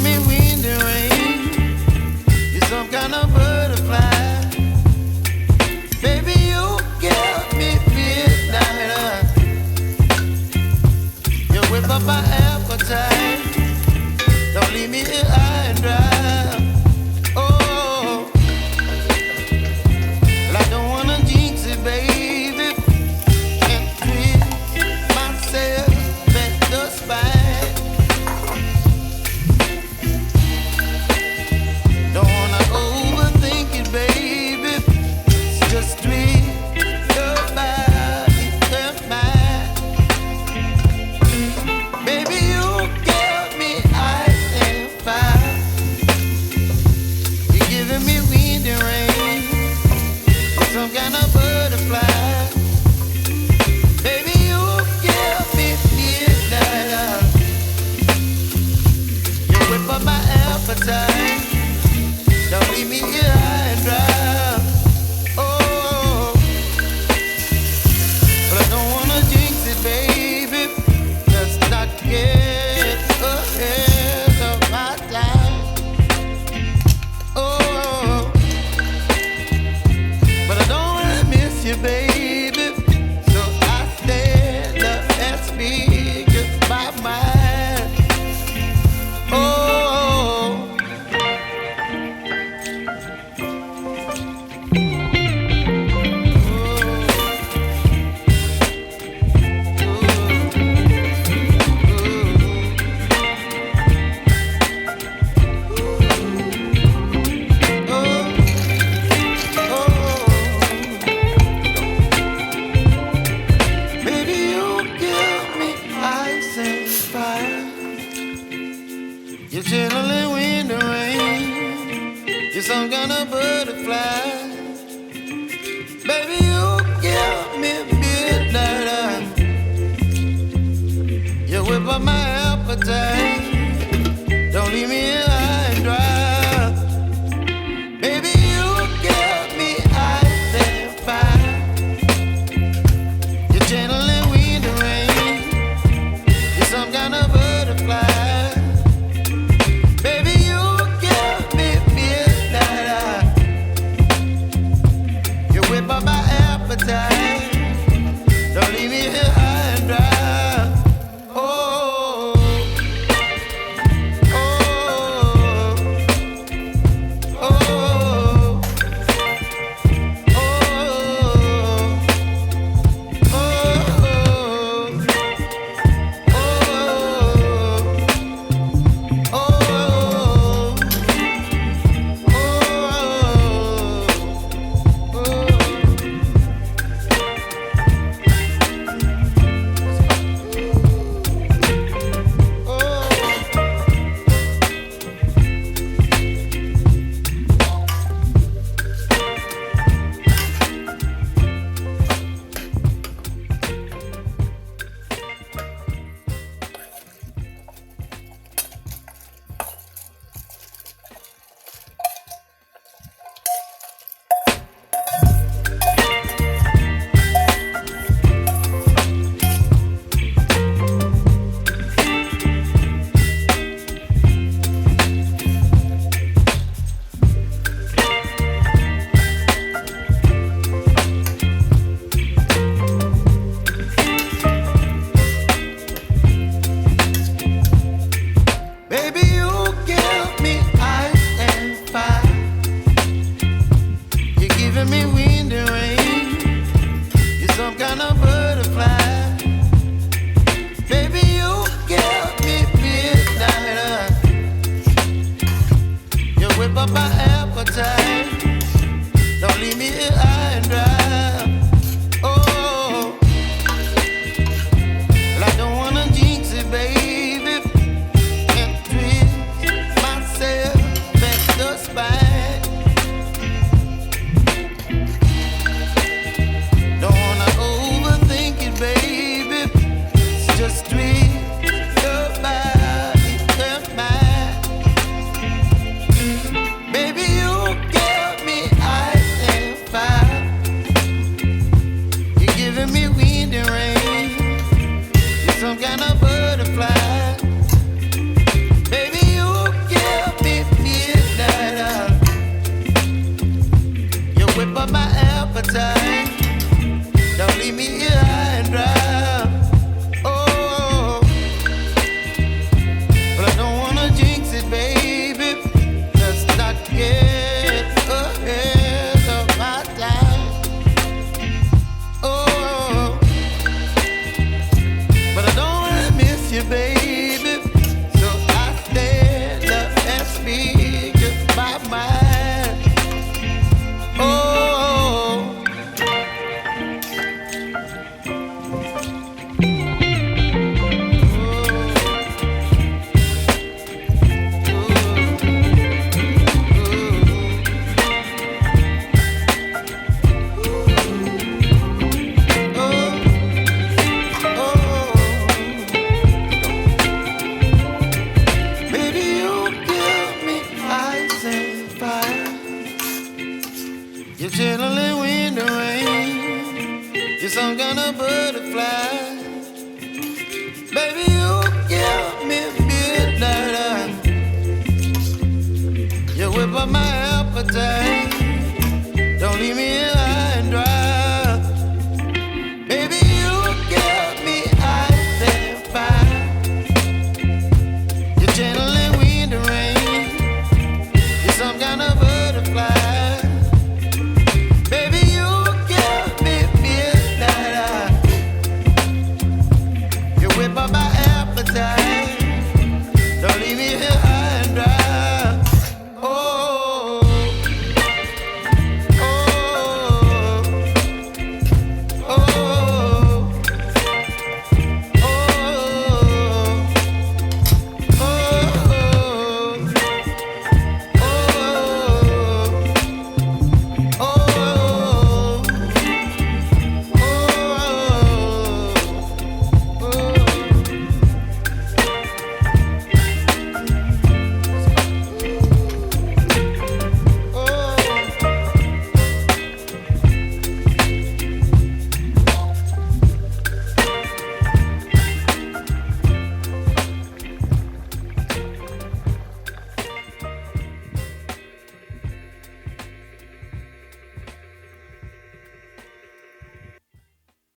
me wind and rain. You're some kind of butterfly. Baby, you give me midnight. You whip up my appetite. Don't leave me here high and dry. Oh, well, I don't wanna jinx it, baby. Can't treat myself at the spine. Don't wanna overthink it, baby. It's just treat your body and mine. Baby, you give me ice and fire. You're giving me wind and rain. Some kind of butterfly. Baby, you give me midnight. You whip up my appetite. Don't leave me here high and dry. Oh, but I don't wanna jinx it, baby. Let's not get ahead of my time. Oh, but I don't wanna miss you, baby. So I stand up and speak my mind. Oh. Baby, you give me ice and fire. You're chilling wind and rain. You're some kind of butterfly. Baby, you give me midnight. You whip up my appetite. Don't leave me here high and dry. Baby, you give me ice and fire. You're channeling wind and rain. You're some kind of butterfly. Baby, you give me midnight. You whip up my appetite. Don't leave me here high and dry. Oh, oh, oh, oh, baby, you give me ice and fire. You're giving me wind and rain. You're some kind of butterfly. Baby, you give me midnight. You whip up my appetite. Don't leave me here high and dry. Oh, well, I don't wanna jinx it, baby. Can't treat myself at the spine. Don't wanna overthink it, baby. It's just treat your body and mine. Baby, you get baby, here